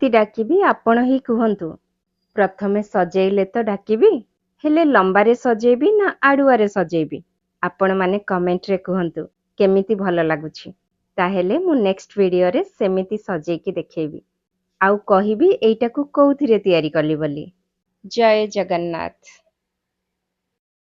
କେମିତି ଡାକିବି ଆପଣ ହିଁ କୁହନ୍ତୁ। ପ୍ରଥମେ ସଜେଇଲେ ତ ଡାକିବି, ହେଲେ ଲମ୍ବାରେ ସଜେଇବି ନା ଆଡୁଆରେ ସଜେଇବି? ଆପଣମାନେ କମେଣ୍ଟରେ କୁହନ୍ତୁ କେମିତି ଭଲ ଲାଗୁଛି। ତାହେଲେ ମୁଁ ନେକ୍ସଟ ଭିଡିଓରେ ସେମିତି ସଜେଇକି ଦେଖେଇବି। ଆଉ କହିବି ଏଇଟାକୁ କୋଉଥିରେ ତିଆରି କଲି ବୋଲି। ଜୟ ଜଗନ୍ନାଥ।